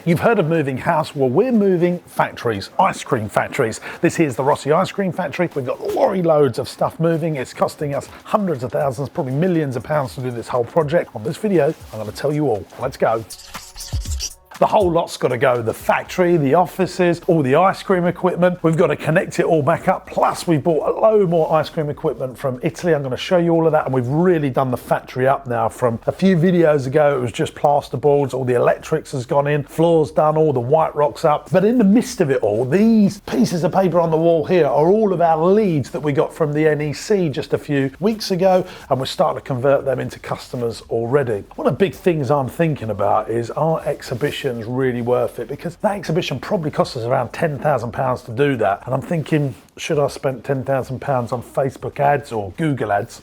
You've heard of moving house. Well, we're moving factories, ice cream factories. This here's the Rossi Ice Cream Factory. We've got lorry loads of stuff moving. It's costing us hundreds of thousands, probably millions of pounds to do this whole project. On this video, I'm going to tell you all. Let's go. The whole lot's got to go. The factory, the offices, all the ice cream equipment. We've got to connect it all back up. Plus, we bought a load more ice cream equipment from Italy. I'm going to show you all of that. And we've really done the factory up now. From a few videos ago, it was just plasterboards. All the electrics has gone in. Floor's done. All the white rock's up. But in the midst of it all, these pieces of paper on the wall here are all of our leads that we got from the NEC just a few weeks ago. And we're starting to convert them into customers already. One of the big things I'm thinking about is our exhibition really worth it, because that exhibition probably cost us around £10,000 to do that, and I'm thinking, should I have spent £10,000 on Facebook ads or Google ads,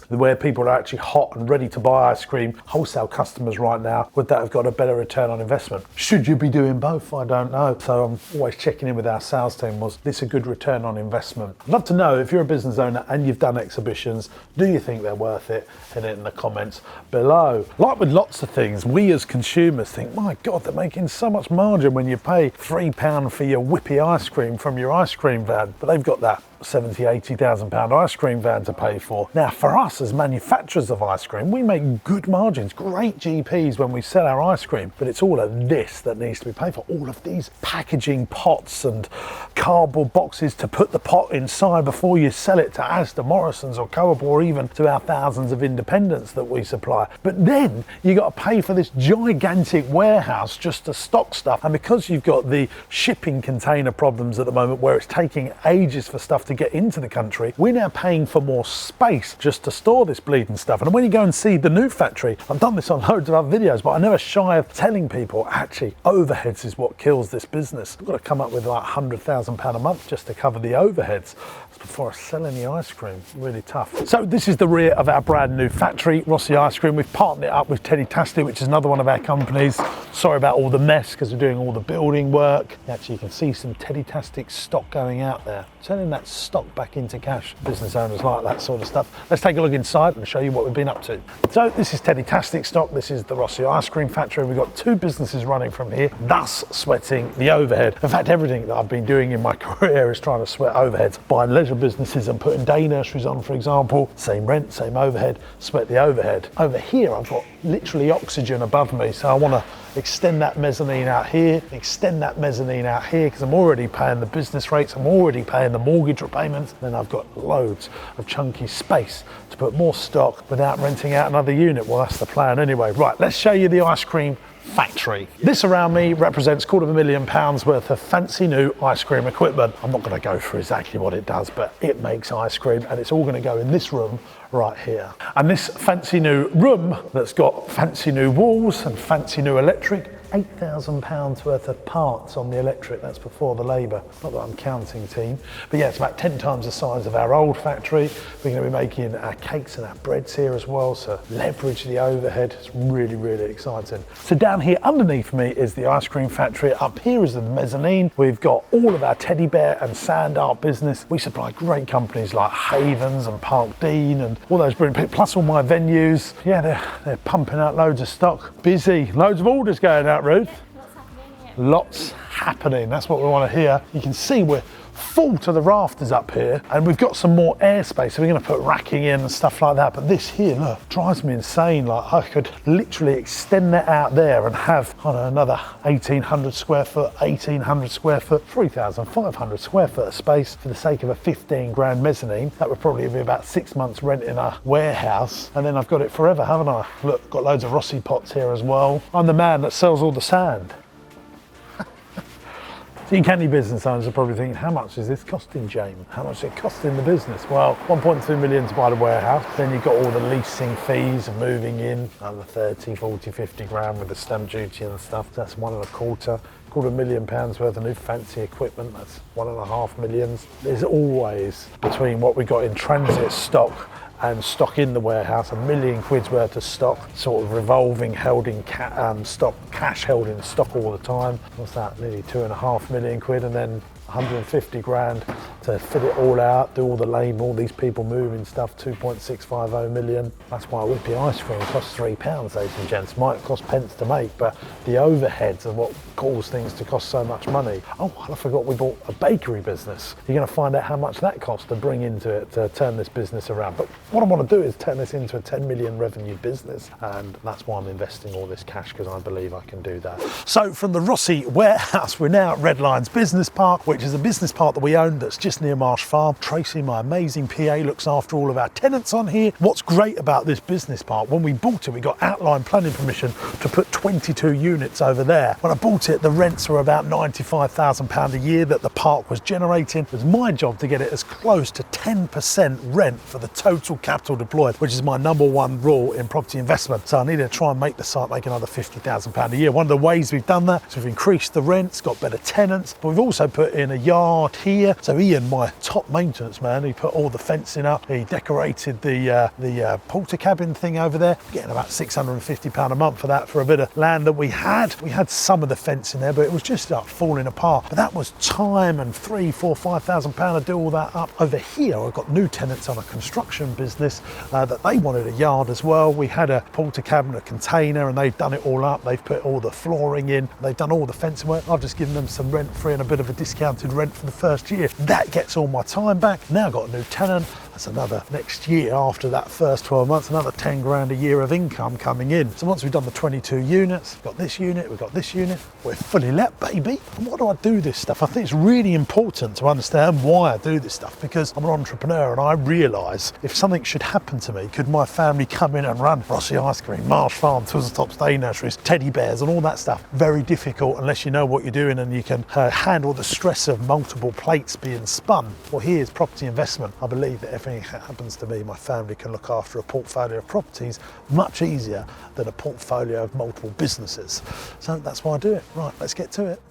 where people are actually hot and ready to buy ice cream, wholesale customers right now? Would that have got a better return on investment? Should you be doing both? I don't know. So I'm always checking in with our sales team, was this a good return on investment? I'd love to know, if you're a business owner and you've done exhibitions, do you think they're worth it? Hit it in the comments below. Like with lots of things, we as consumers think, my God, they're making so much margin when you pay £3 for your whippy ice cream from your ice cream van, but they've got that 70, 80,000 pound ice cream van to pay for. Now, for us as manufacturers of ice cream, we make good margins, great GPs when we sell our ice cream, but it's all of this that needs to be paid for. All of these packaging pots and cardboard boxes to put the pot inside before you sell it to Asda, Morrison's or Co-op, or even to our thousands of independents that we supply. But then you got to pay for this gigantic warehouse just to stock stuff. And because you've got the shipping container problems at the moment, where it's taking ages for stuff to get into the country, we're now paying for more space just to store this bleeding stuff. And when you go and see the new factory, I've done this on loads of other videos, but I never shy of telling people, actually, overheads is what kills this business. I've got to come up with like £100,000 a month just to cover the overheads before I sell any ice cream. Really tough. So this is the rear of our brand new factory, Rossi Ice Cream. We've partnered it up with Teddy Tasty, which is another one of our companies. Sorry about all the mess, because we're doing all the building work. Actually, you can see some Teddy Tastic stock going out there. Turning that stock back into cash. Business owners like that sort of stuff. Let's take a look inside and show you what we've been up to. So this is Teddy Tastic stock. This is the Rossi Ice Cream Factory. We've got two businesses running from here, thus sweating the overhead. In fact, everything that I've been doing in my career is trying to sweat overheads. Buying leisure businesses and putting day nurseries on, for example. Same rent, same overhead, sweat the overhead. Over here, I've got literally oxygen above me. So I want to extend that mezzanine out here, extend that mezzanine out here, because I'm already paying the business rates, I'm already paying the mortgage repayments, then I've got loads of chunky space to put more stock without renting out another unit. Well, that's the plan anyway. Right, let's show you the ice cream factory. This around me represents £250,000 worth of fancy new ice cream equipment. I'm not going to go through exactly what it does, but it makes ice cream, and it's all going to go in this room right here. And this fancy new room that's got fancy new walls and fancy new electric, £8,000 worth of parts on the electric. That's before the labour. Not that I'm counting, team. But yeah, it's about 10 times the size of our old factory. We're going to be making our cakes and our breads here as well, so leverage the overhead. It's really, really exciting. So down here underneath me is the ice cream factory. Up here is the mezzanine. We've got all of our teddy bear and sand art business. We supply great companies like Havens and Park Dean and all those brilliant people, plus all my venues. Yeah, they're pumping out loads of stock. Busy. Loads of orders going out, Ruth. What's happening? Lots happening. That's what we want to hear. You can see we're full to the rafters up here, and we've got some more airspace, so we're going to put racking in and stuff like that. But this here, look, drives me insane. Like, I could literally extend that out there and have, I don't know, another 1,800 square foot, 1,800 square foot, 3,500 square foot of space for the sake of a 15 grand mezzanine. That would probably be about 6 months rent in a warehouse, and then I've got it forever, haven't I? Look, got loads of Rossi pots here as well. I'm the man that sells all the sand. You candy business owners are probably thinking, how much is this costing, James? How much is it costing the business? Well, 1.2 million to buy the warehouse. Then you've got all the leasing fees and moving in, another 30, 40, 50 grand with the stamp duty and stuff. That's £250,000 worth of new fancy equipment. That's 1.5 million. There's always, between what we got in transit stock and stock in the warehouse, £1 million worth of stock, sort of revolving, held in stock, cash held in stock all the time. What's that? Nearly £2.5 million, and then 150 grand to fit it all out, do all the label, all these people moving stuff, 2.650 million. That's why a whippy ice cream costs £3, ladies and gents. Might cost pence to make, but the overheads are what cause things to cost so much money. Oh, I forgot we bought a bakery business. You're going to find out how much that costs to bring into it to turn this business around. But what I want to do is turn this into a 10 million revenue business, and that's why I'm investing all this cash, because I believe I can do that. So from the Rossi warehouse, we're now at Redline's Business Park, which is a business park that we own that's just near Marsh Farm. Tracy, my amazing PA, looks after all of our tenants on here. What's great about this business park, when we bought it, we got outline planning permission to put 22 units over there. When I bought it, the rents were about £95,000 a year that the park was generating. It was my job to get it as close to 10% rent for the total capital deployed, which is my number one rule in property investment. So I needed to try and make the site make another £50,000 a year. One of the ways we've done that is we've increased the rents, got better tenants, but we've also put in a yard here. So Ian, my top maintenance man, he put all the fencing up, he decorated the porter cabin thing over there, getting about £650 a month for that, for a bit of land that we had. We had some of the fencing there, but it was just like falling apart. But that was time and £3,000, £4,000 to do all that up. Over here, I've got new tenants on a construction business that they wanted a yard as well. We had a porter cabin, a container, and they've done it all up. They've put all the flooring in, they've done all the fencing work. I've just given them some rent free and a bit of a discounted rent for the first year. That gets all my time back. Now I've got a new tenant. That's another, next year after that first 12 months, another 10 grand a year of income coming in. So once we've done the 22 units, we've got this unit, we've got this unit, we're fully let, baby. And why do I do this stuff? I think it's really important to understand why I do this stuff, because I'm an entrepreneur and I realise if something should happen to me, could my family come in and run Rossi Ice Cream, Marsh Farm, Twizzletops Day Nurseries, teddy bears and all that stuff? Very difficult unless you know what you're doing and you can handle the stress of multiple plates being spun. Well, here's property investment. I believe that if anything happens to me, my family can look after a portfolio of properties much easier than a portfolio of multiple businesses. So that's why I do it. Right, let's get to it.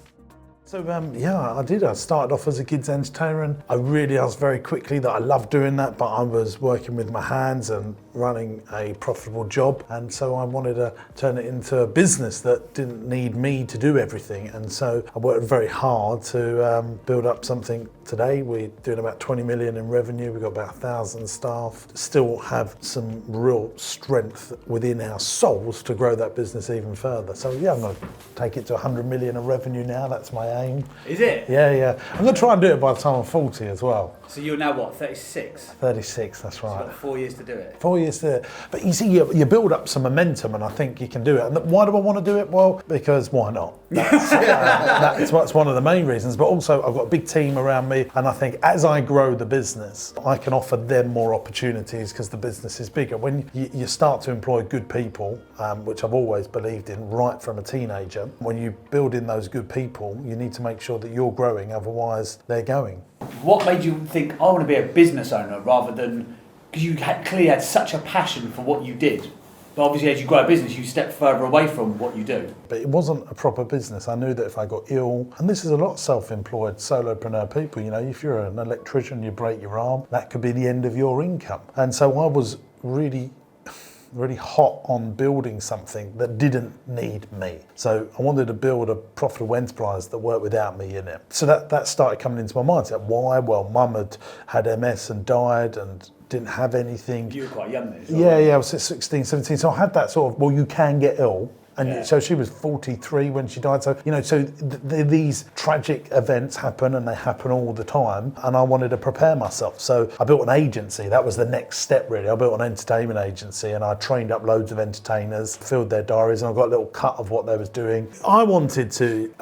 So yeah, I did. I started off as a kids entertainer, and I realised very quickly that I loved doing that, but I was working with my hands and running a profitable job, and so I wanted to turn it into a business that didn't need me to do everything. And so I worked very hard to build up something. Today we're doing about 20 million in revenue. We've got about 1,000 staff. Still have some real strength within our souls to grow that business even further. So yeah, I'm going to take it to 100 million of revenue now. That's my aim. Is it? Yeah. I'm going to try and do it by the time I'm 40 as well. So you're now what, 36? 36, that's right. So you've got 4 years to do it. 4 years to do it. But you see, you build up some momentum, and I think you can do it. And why do I want to do it? Well, because why not? That's one of the main reasons. But also, I've got a big team around me, and I think as I grow the business, I can offer them more opportunities because the business is bigger. When you start to employ good people, which I've always believed in right from a teenager, when you build in those good people, you need to make sure that you're growing, otherwise they're going. What made you think, I want to be a business owner, rather than, because you clearly had such a passion for what you did, but obviously as you grow a business you step further away from what you do. But it wasn't a proper business. I knew that if I got ill, and this is a lot of self-employed solopreneur people, you know, if you're an electrician, you break your arm, that could be the end of your income. And so I was really hot on building something that didn't need me. So I wanted to build a profitable enterprise that worked without me in it. So that started coming into my mindset. Why? Well, Mum had MS and died and didn't have anything. You were quite young then. Yeah, I was 16, 17. So I had that sort of, well, you can get ill. And so she was 43 when she died. So, you know, these tragic events happen, and they happen all the time. And I wanted to prepare myself. So I built an agency. That was the next step, really. I built an entertainment agency, and I trained up loads of entertainers, filled their diaries, and I got a little cut of what they was doing. I wanted to,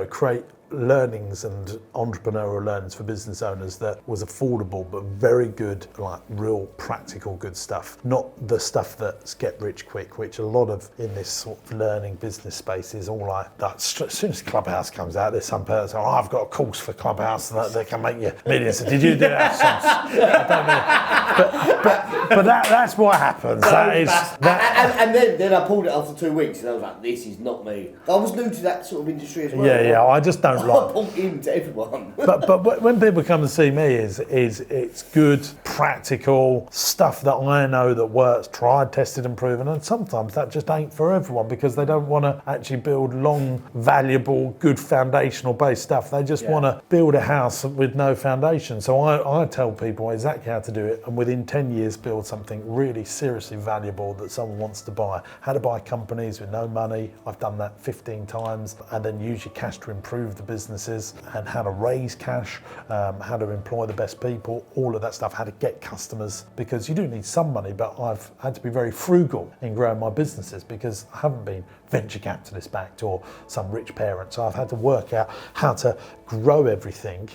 create learnings and entrepreneurial learnings for business owners that was affordable but very good, like real practical good stuff, not the stuff that's get rich quick, which a lot of in this sort of learning business space is all like that. As soon as Clubhouse comes out, there's some person, I've got a course for Clubhouse that can make you millions. Did you do that? I don't know. But that's what happens. And then I pulled it after 2 weeks, and I was like, this is not me. I was new to that sort of industry as well. Yeah, I just don't don't like. Bought into everyone. But when people come and see me, is it's good, practical stuff that I know that works, tried, tested and proven, and sometimes that just ain't for everyone because they don't want to actually build long, valuable, good foundational based stuff. They just want to build a house with no foundation. So I tell people exactly how to do it, and within 10 years build something really seriously valuable that someone wants to buy. How to buy companies with no money. I've done that 15 times, and then use your cash to improve the businesses, and how to raise cash, how to employ the best people, all of that stuff, how to get customers, because you do need some money, but I've had to be very frugal in growing my businesses because I haven't been venture capitalist backed or some rich parent. So I've had to work out how to grow everything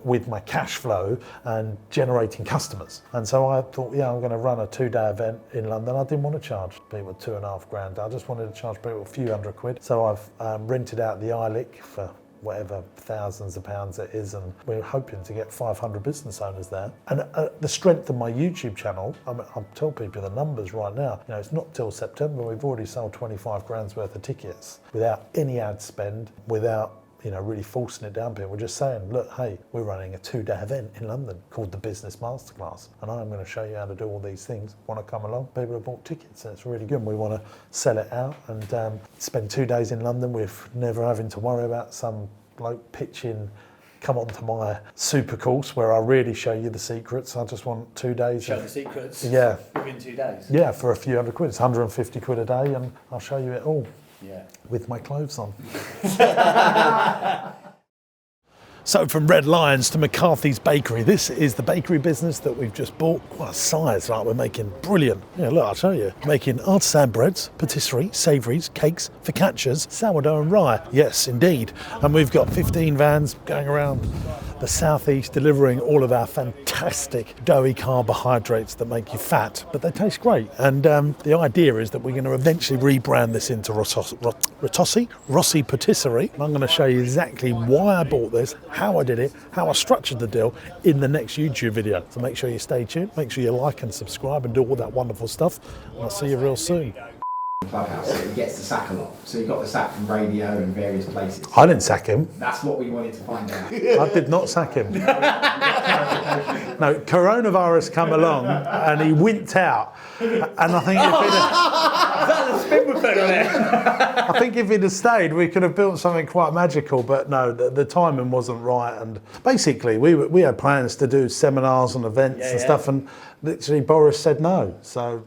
with my cash flow and generating customers. And so I thought, I'm going to run a 2-day event in London. I didn't want to charge people $2,500. I just wanted to charge people a few £100. So I've rented out the ILIC for whatever thousands of pounds it is, and we're hoping to get 500 business owners there. And the strength of my YouTube channel, I'll tell people the numbers right now, it's not till September, we've already sold 25 grand's worth of tickets without any ad spend, without really forcing it down people. We're just saying, look, hey, we're running a 2-day event in London called the Business Masterclass, and I'm going to show you how to do all these things. Want to come along? People have bought tickets, and it's really good. We want to sell it out and spend 2 days in London with never having to worry about some bloke pitching, come onto my super course where I really show you the secrets. I just want 2 days. Show the secrets within 2 days. Yeah, for a few £100. It's 150 quid a day, and I'll show you it all. Yeah. With my clothes on. So from Red Lions to McCarthy's Bakery, this is the bakery business that we've just bought. What a size, right? We're making brilliant. Yeah, look, I'll show you. Making artisan breads, patisserie, savouries, cakes, focaccias, sourdough and rye. Yes, indeed. And we've got 15 vans going around the southeast delivering all of our fantastic doughy carbohydrates that make you fat, but they taste great. And the idea is that we're going to eventually rebrand this into Rossi Patisserie. And I'm going to show you exactly why I bought this, how I did it, how I structured the deal in the next YouTube video. So make sure you stay tuned, make sure you like and subscribe and do all that wonderful stuff. And I'll see you real soon. Clubhouse, so he gets the sack a lot. So he got the sack from radio and various places. I didn't sack him. That's what we wanted to find out. I did not sack him. No, coronavirus come along and he winked out. And I think if he'd have stayed, we could have built something quite magical. But no, the timing wasn't right. And basically, we had plans to do seminars and events and stuff, and literally Boris said no. So